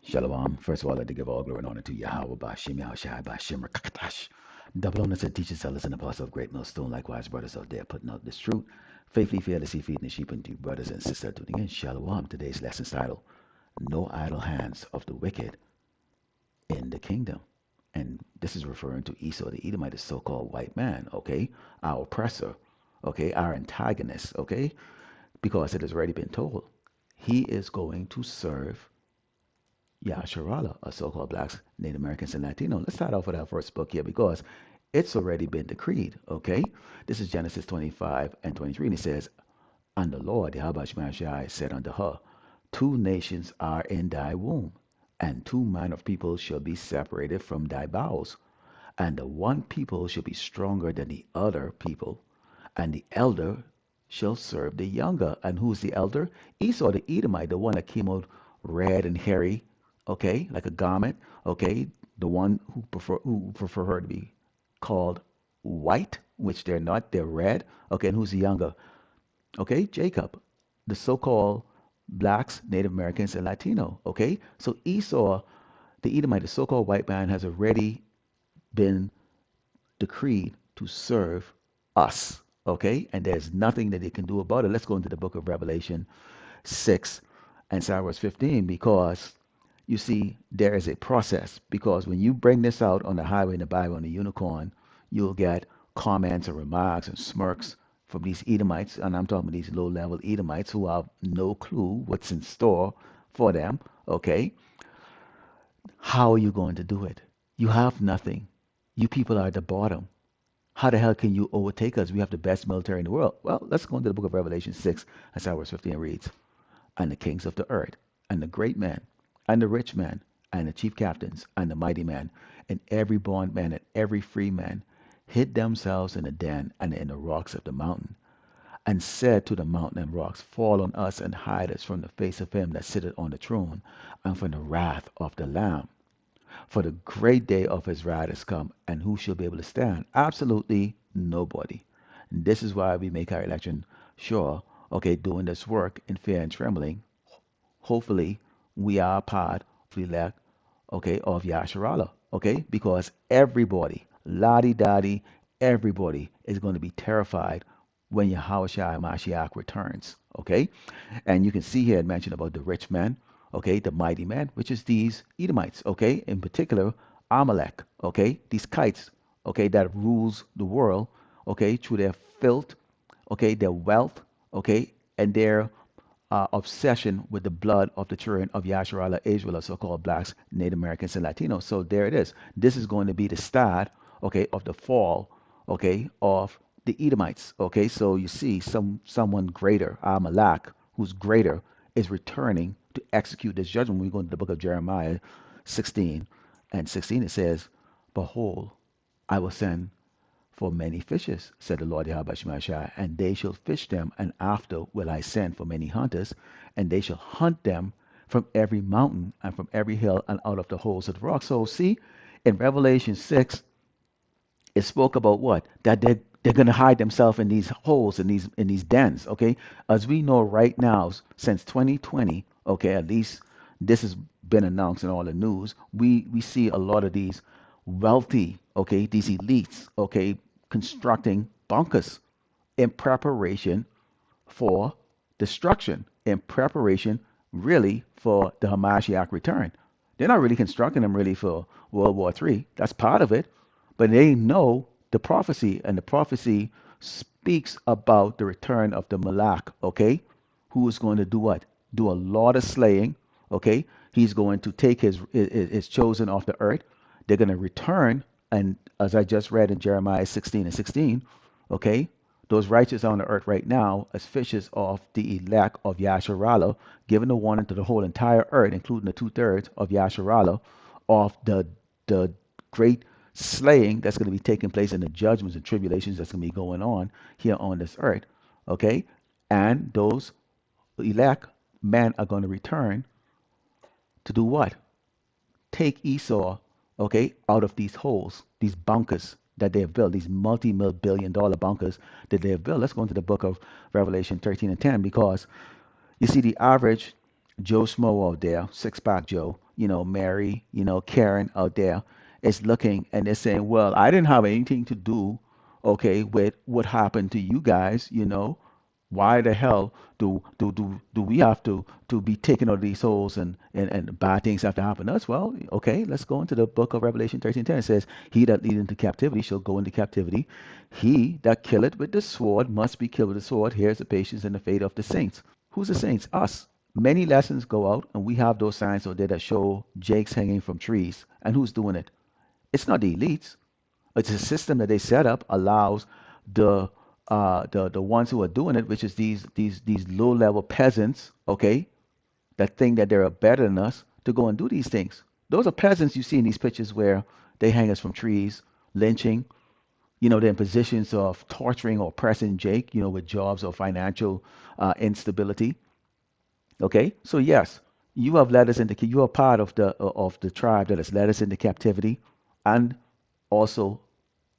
Shalom. First of all, I'd like to give all glory and honor to Yahweh, Bashim, Yahushai, Bashim, Rakatash. Double honor to teachers, sellers, and apostles of Great Millstone. Likewise, brothers out there putting out this truth. Faithfully, fearlessly feeding the sheep and you brothers and sisters tuning in. Shalom. Today's lesson's title, No Idle Hands of the Wicked in the Kingdom. And this is referring to Esau the Edomite, the so-called white man, okay? Our oppressor, okay? Our antagonist, okay? Because it has already been told. He is going to serve Yasharala, a so-called blacks, Native Americans, and Latino. Let's start off with our first book here because it's already been decreed, okay? This is Genesis 25 and 23, and it says, And the Lord, Yahweh Shemashai, said unto her, Two nations are in thy womb, and two manner of people shall be separated from thy bowels. And the one people shall be stronger than the other people, and the elder shall serve the younger. And who's the elder? Esau the Edomite, the one that came out red and hairy, okay, like a garment, okay, the one who prefer her to be called white, which they're not, they're red. Okay, and who's the younger? Okay, Jacob, the so-called blacks, Native Americans, and Latino. Okay, so Esau, the Edomite, the so-called white man, has already been decreed to serve us. Okay, and there's nothing that they can do about it. Let's go into the book of Revelation 6 and verse 15 because you see, there is a process. Because when you bring this out on the highway in the Bible on the unicorn, you'll get comments and remarks and smirks from these Edomites. And I'm talking about these low level Edomites who have no clue what's in store for them. Okay. How are you going to do it? You have nothing. You people are at the bottom. How the hell can you overtake us? We have the best military in the world. Well, let's go into the book of Revelation 6, as verse 15 reads. And the kings of the earth, and the great men, and the rich men, and the chief captains, and the mighty men, and every bondman and every free man hid themselves in the den and in the rocks of the mountain, and said to the mountain and rocks, Fall on us and hide us from the face of him that sitteth on the throne, and from the wrath of the Lamb. For the great day of his wrath is come, and who shall be able to stand? Absolutely nobody. And this is why we make our election sure, okay, doing this work in fear and trembling. Hopefully, we are part of the elect, okay, of Yasharala, okay, because everybody, lottie dottie, everybody is going to be terrified when Yahushua Mashiach returns, okay? And you can see here it mentioned about the rich man, okay, the mighty man, which is these Edomites, okay, in particular Amalek, okay, these kites, okay, that rules the world, okay, through their filth, okay, their wealth, okay, and their obsession with the blood of the children of Yasharala Israel, so-called blacks, Native Americans, and Latinos. So there it is. This is going to be the start, okay, of the fall, okay, of the Edomites. Okay, so you see someone greater, Amalek, who's greater, is returning to execute this judgment. When we go into the book of Jeremiah 16 and 16, it says, Behold, I will send for many fishes, said the Lord Yahweh Shemashai, and they shall fish them, and after will I send for many hunters, and they shall hunt them from every mountain and from every hill and out of the holes of the rock. So see, in Revelation 6, it spoke about what? That they're gonna hide themselves in these holes, in these dens. Okay. As we know right now, since 2020, okay, at least this has been announced in all the news, we see a lot of these wealthy, okay, these elites, okay, constructing bunkers in preparation for destruction, in preparation really for the Hamashiach return. They're not really constructing them really for World War III. That's part of it. But they know the prophecy, and the prophecy speaks about the return of the Malak, okay? Who is going to do what? Do a lot of slaying, okay? He's going to take his chosen off the earth. They're going to return, and as I just read in Jeremiah 16 and 16, okay? Those righteous on the earth right now as fishes of the elect of Yasharala, giving the warning to the whole entire earth, including the two-thirds of Yasharala, of the great slaying that's going to be taking place in the judgments and tribulations that's going to be going on here on this earth. Okay? And those elect men are going to return to do what? Take Esau, okay, out of these holes, these bunkers that they have built, these multi-billion dollar bunkers that they have built. Let's go into the book of Revelation 13 and 10 because you see the average Joe Schmo out there, six pack Joe, Mary, Karen out there is looking and they're saying, well, I didn't have anything to do, okay, with what happened to you guys, why the hell do we have to be taking all these souls and bad things have to happen to us? Well, okay, let's go into the book of Revelation 13:10. It says, he that leadeth into captivity shall go into captivity. He that killeth with the sword must be killed with the sword. Here's the patience and the fate of the saints. Who's the saints? Us. Many lessons go out, and we have those signs out there that show jakes hanging from trees. And who's doing it? It's not the elites. It's a system that they set up allows the the ones who are doing it, which is these low level peasants, okay, that think that they're better than us, to go and do these things. Those are peasants you see in these pictures where they hang us from trees, lynching. They're in positions of torturing or oppressing Jake, with jobs or financial instability. Okay, so yes, you have led us into you are part of the tribe that has led us into captivity, and also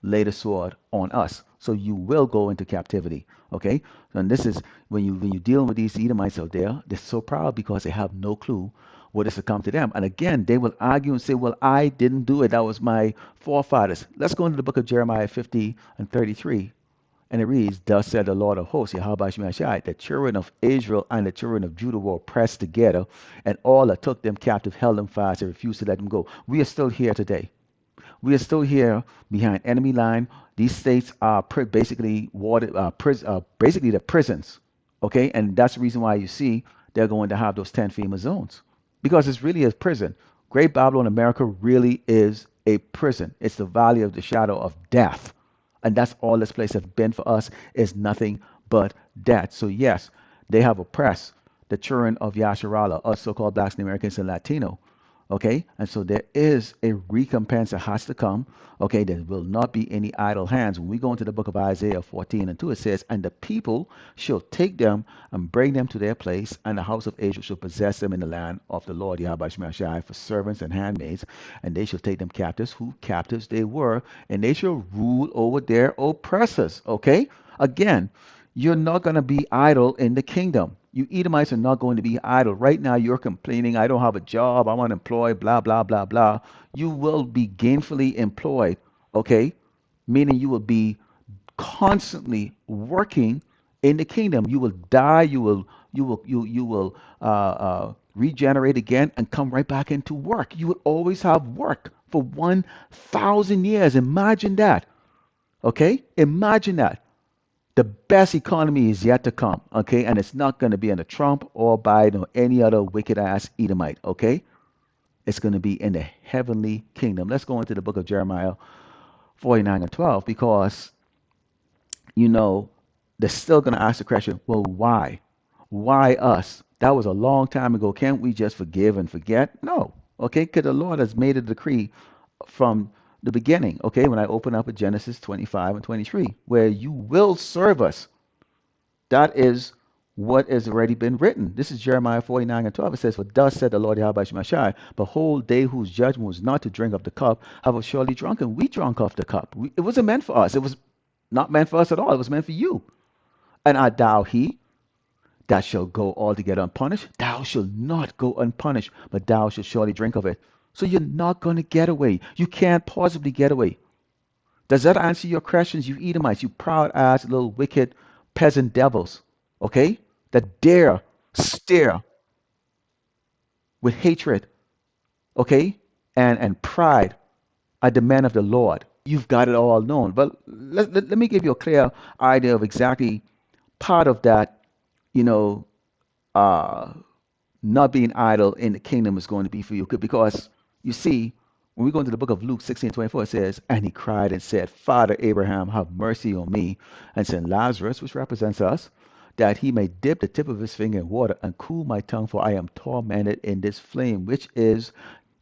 lay the sword on us. So you will go into captivity. Okay, and this is when you dealing with these Edomites out there, they're so proud because they have no clue what is to come to them. And again, they will argue and say, "Well, I didn't do it. That was my forefathers." Let's go into the book of Jeremiah 50 and 33. And it reads, thus said the Lord of hosts, Yahweh Shemashai, the children of Israel and the children of Judah were pressed together, and all that took them captive held them fast and refused to let them go. We are still here today. We are still here behind enemy line. These states are basically basically the prisons. Okay, and that's the reason why you see they're going to have those 10 FEMA zones because it's really a prison. Great Babylon, America really is a prison. It's the valley of the shadow of death, and that's all this place has been for us is nothing but death. So yes, they have oppressed the children of Yasharala, us so-called blacks and Americans and Latino. Okay, and so there is a recompense that has to come. Okay, there will not be any idle hands. When we go into the book of Isaiah 14 and 2, it says, and the people shall take them and bring them to their place, and the house of Israel shall possess them in the land of the Lord Yahweh Shemashai for servants and handmaids, and they shall take them captives, who captives they were, and they shall rule over their oppressors. Okay, again, you're not going to be idle in the kingdom. You Edomites are not going to be idle. Right now, you're complaining, I don't have a job, I'm unemployed, blah, blah, blah, blah. You will be gainfully employed, okay? Meaning you will be constantly working in the kingdom. You will die, you will regenerate again and come right back into work. You will always have work for 1,000 years. Imagine that, okay? Imagine that. The best economy is yet to come, okay? And it's not going to be under Trump or Biden or any other wicked ass Edomite, okay? It's going to be in the heavenly kingdom. Let's go into the book of Jeremiah 49 and 12 because, you know, they're still going to ask the question, well, why? Why us? That was a long time ago. Can't we just forgive and forget? No, okay? Because the Lord has made a decree from the beginning, okay? When I open up at Genesis 25 and 23, where you will serve us. That is what has already been written. This is Jeremiah 49 and 12. It says, for thus said the Lord Yahweh Shemashai, behold, they whose judgment was not to drink of the cup have surely drunken. We drunk off the cup. It wasn't meant for us. It was not meant for us at all. It was meant for you. And art thou he that shall go altogether unpunished? Thou shalt not go unpunished, but thou shalt surely drink of it. So you're not going to get away. You can't possibly get away. Does that answer your questions, you Edomites, you proud ass little wicked peasant devils? Okay? That dare stare with hatred, okay? And pride at the men of the Lord. You've got it all known. But let me give you a clear idea of exactly part of that, you know, uh, not being idle in the kingdom is going to be for you. Because you see, when we go into the book of Luke 16:24, it says, and he cried and said, Father Abraham, have mercy on me, and send Lazarus, which represents us, that he may dip the tip of his finger in water and cool my tongue, for I am tormented in this flame, which is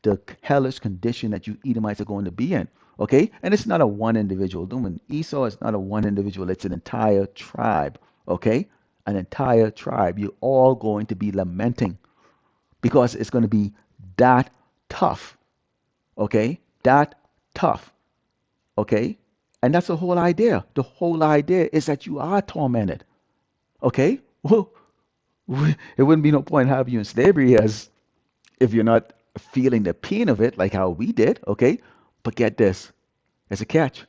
the hellish condition that you Edomites are going to be in. Okay? And it's not a one individual. When Esau is not a one individual, it's an entire tribe. Okay? An entire tribe. You're all going to be lamenting because it's going to be that tough. Okay? That tough. Okay? And that's the whole idea. The whole idea is that you are tormented. Okay? Well, it wouldn't be no point having you in slavery as if you're not feeling the pain of it like how we did, okay? But get this, there's a catch.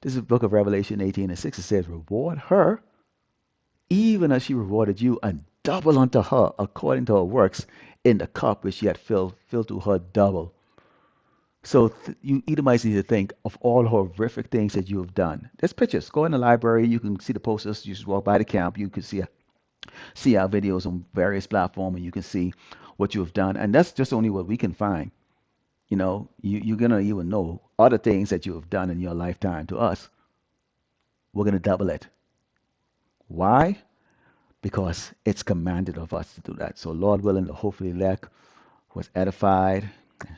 This is the book of Revelation 18 and 6. It says, reward her even as she rewarded you, and double unto her according to her works in the cup which she had filled to her double. So you Edomites need to think of all horrific things that you have done. There's pictures. Go in the library. You can see the posters. You just walk by the camp. You can see our videos on various platforms, and you can see what you have done. And that's just only what we can find. You're gonna even know other things that you have done in your lifetime to us. We're gonna double it. Why? Because it's commanded of us to do that. So, Lord willing, the hopefully elect was edified. I'd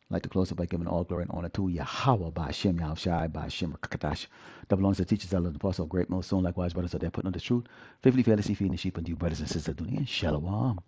like to close up by giving all glory and honor to Yahweh by Hashem, Yahushai, by Hashem, Kakadash. That belongs to the teachers, elders, and apostles of great most soon, likewise, brothers out there putting on the truth. Faithfully, fearlessly feeding the sheep unto you, brothers and sisters, doing it. Shalom.